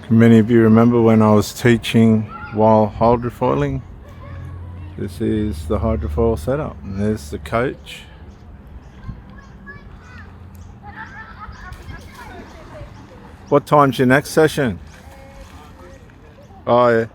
Many of you remember when I was teaching while hydrofoiling. This is the hydrofoil setup, and there's the coach. What time's your next session? Oh yeah.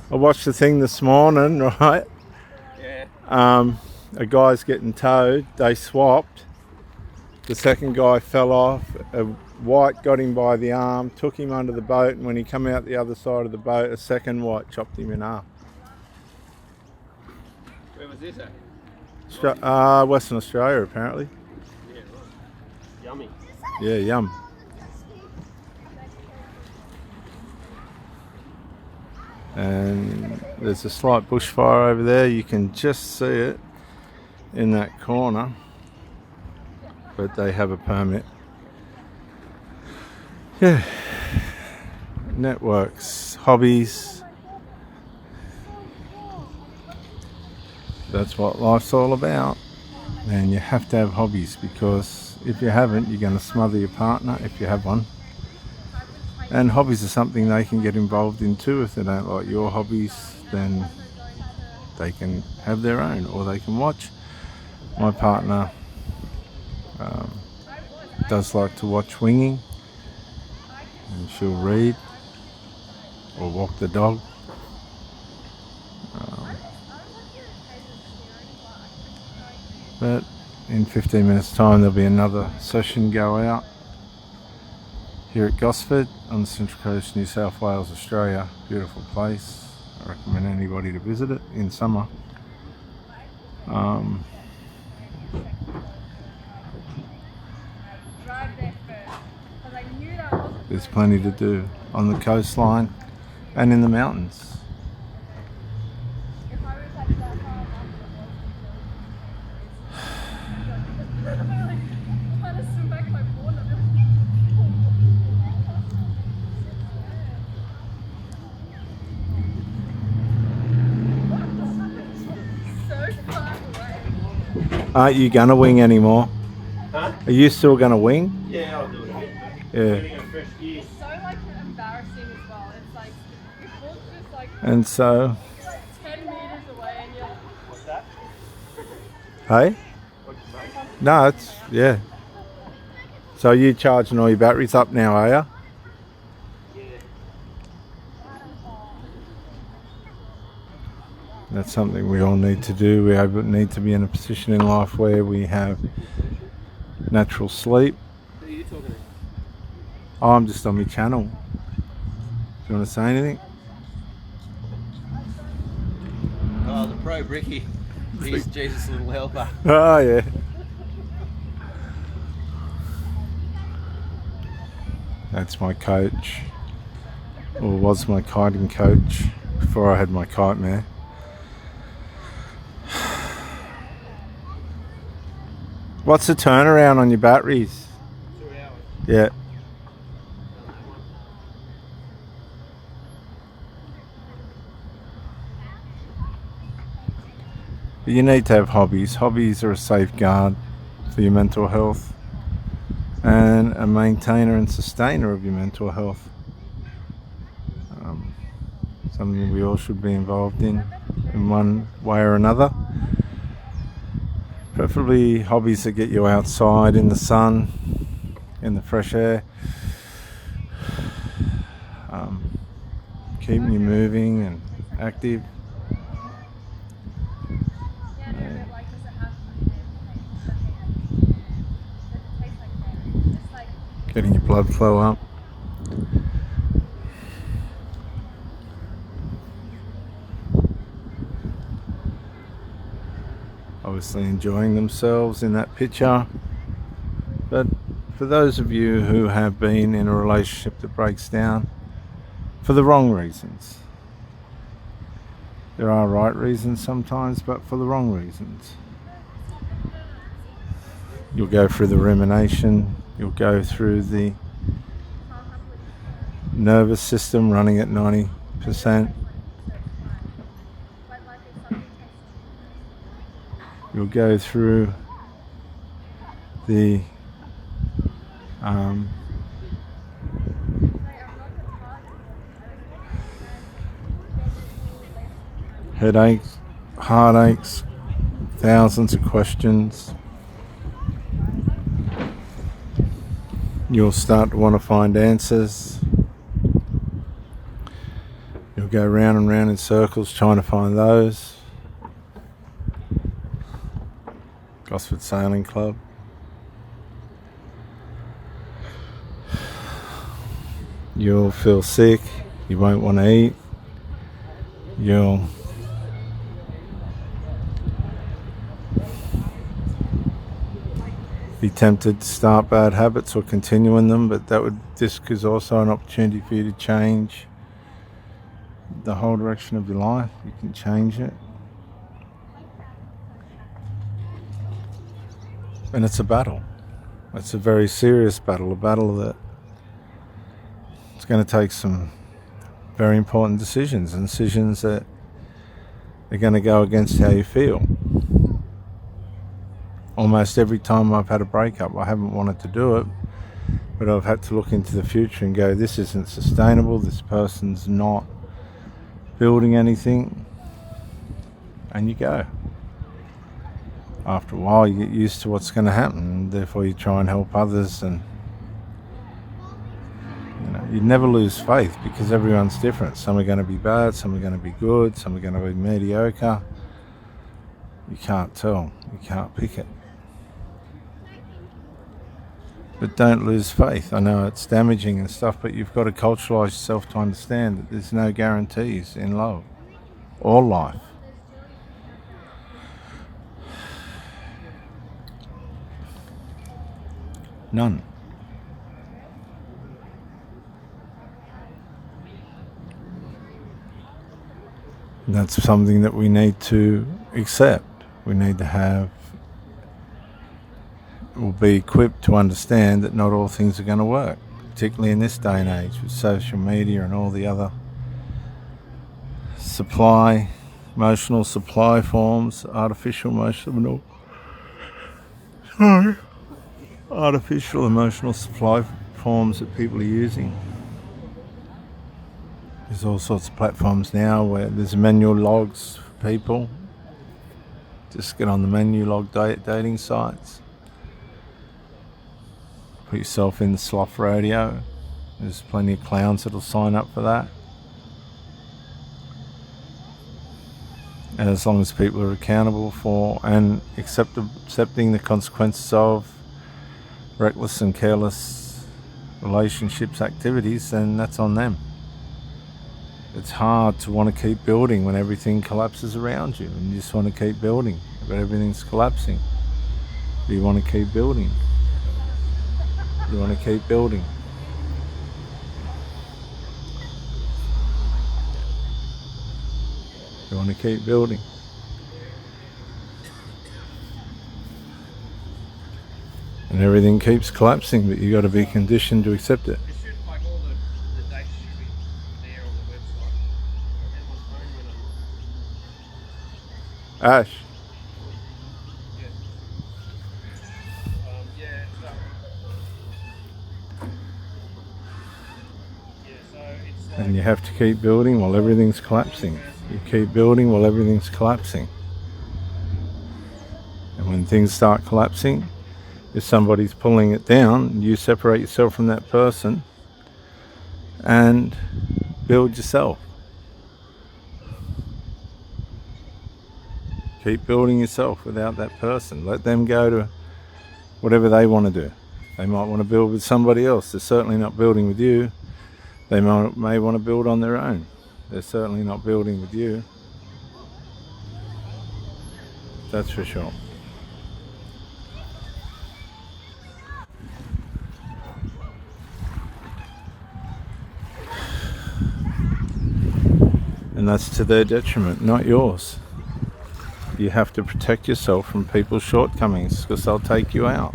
I watched the thing this morning, right? Yeah. A guy's getting towed. They swapped. The second guy fell off. A white got him by the arm, took him under the boat, and when he come out the other side of the boat, a second white chopped him in half. Where was this at? Western Australia, apparently. Yeah, right. Yummy. Yeah, yum. And there's a slight bushfire over there. You can just see it in that corner, but they have a permit. Yeah. Networks, hobbies. That's what life's all about. And you have to have hobbies, because if you haven't, you're going to smother your partner if you have one. And hobbies are something they can get involved in too. If they don't like your hobbies, then they can have their own, or they can watch. My partner does like to watch winging, and she'll read or walk the dog. But in 15 minutes time there'll be another session go out here at Gosford on the Central Coast, New South Wales, Australia. Beautiful place. I recommend anybody to visit it in summer. There's plenty to do on the coastline and in the mountains. Aren't you gonna wing anymore? Huh? Are you still gonna wing? Yeah, I'll do it. Yeah. It's so like embarrassing as well. It's like your foot's just like And so, 10 meters away and you're like, What's that? hey? What'd you say? No, it's, yeah. So you charging all your batteries up now, are you? That's something we all need to do. We need to be in a position in life where we have natural sleep. Who are you talking to? Oh, I'm just on my channel. Do you want to say anything? Oh, the pro Bricky. He's Jesus' little helper. Oh, yeah. That's my coach, or was my kiting coach before I had my kite mare. What's the turnaround on your batteries? 2 hours. Yeah. But you need to have hobbies. Hobbies are a safeguard for your mental health and a maintainer and sustainer of your mental health. Something we all should be involved in one way or another. Preferably hobbies that get you outside in the sun, in the fresh air, keeping you moving and active. Getting your blood flow up. Obviously enjoying themselves in that picture. But for those of you who have been in a relationship that breaks down for the wrong reasons, there are right reasons sometimes, but for the wrong reasons, you'll go through the rumination, you'll go through the nervous system running at 90%. You'll go through the Headaches, heartaches, thousands of questions. You'll start to want to find answers. You'll go round and round in circles trying to find those. Gosford Sailing Club. You'll feel sick. You won't want to eat. You'll be tempted to start bad habits or continue in them, but this is also an opportunity for you to change the whole direction of your life. You can change it. And it's a battle. It's a very serious battle, a battle that it's going to take some very important decisions, and decisions that are going to go against how you feel. Almost every time I've had a breakup, I haven't wanted to do it, but I've had to look into the future and go, this isn't sustainable, this person's not building anything, and you go. After a while you get used to what's going to happen, and therefore you try and help others, and you never lose faith, because everyone's different. Some are going to be bad, some are going to be good, some are going to be mediocre. You can't tell, you can't pick it. But don't lose faith. I know it's damaging and stuff, but you've got to culturalise yourself to understand that there's no guarantees in love or life. None. And that's something that we need to accept. We need to will be equipped to understand that not all things are going to work, particularly in this day and age with social media and all the other emotional supply forms, artificial emotional supply forms that people are using. There's all sorts of platforms now where there's manual logs for people. Just get on the menu log dating sites. Put yourself in the sloth radio. There's plenty of clowns that'll sign up for that. And as long as people are accountable for and accepting the consequences of reckless and careless relationships, activities, then that's on them. It's hard to want to keep building when everything collapses around you, and you just want to keep building, but everything's collapsing. Do you want to keep building? You want to keep building. You want to keep building. And everything keeps collapsing, but you got to be conditioned to accept it. Like all the dates should be there on the website. Ash. And you have to keep building while everything's collapsing. You keep building while everything's collapsing. And when things start collapsing, if somebody's pulling it down, you separate yourself from that person and build yourself. Keep building yourself without that person. Let them go to whatever they want to do. They might want to build with somebody else. They're certainly not building with you. They may want to build on their own. They're certainly not building with you. That's for sure. And that's to their detriment, not yours. You have to protect yourself from people's shortcomings, because they'll take you out.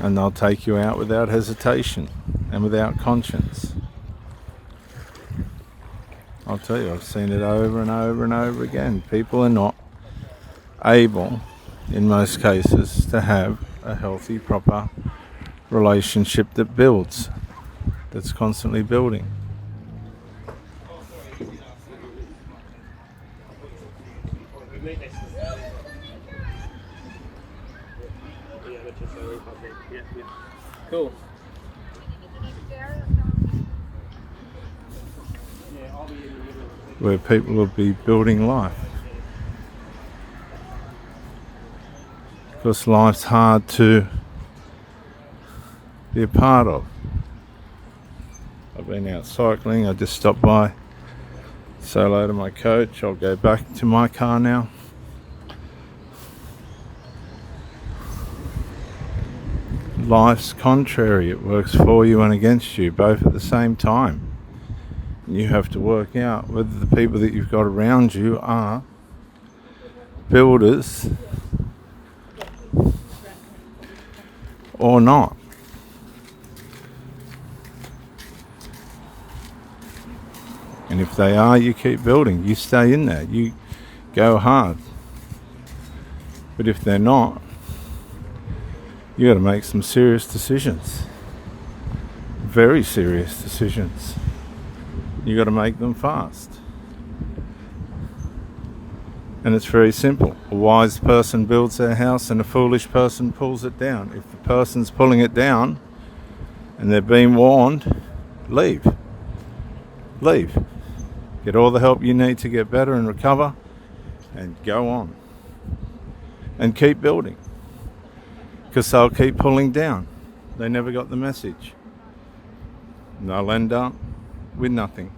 And they'll take you out without hesitation and without conscience. I'll tell you, I've seen it over and over and over again. People are not able, in most cases, to have a healthy, proper relationship that builds, that's constantly building. Cool. Where people will be building life. Because life's hard to be a part of. I've been out cycling, I just stopped by, say hello to my coach. I'll go back to my car now. Life's contrary, it works for you and against you both at the same time. You have to work out whether the people that you've got around you are builders or not. And if they are, you keep building, you stay in there, you go hard. But if they're not, you got to make some serious decisions, very serious decisions. You got to make them fast. And it's very simple. A wise person builds their house and a foolish person pulls it down. If the person's pulling it down and they're being warned, leave. Leave. Get all the help you need to get better and recover and go on. And keep building. Because they'll keep pulling down. They never got the message. And they'll end up with nothing.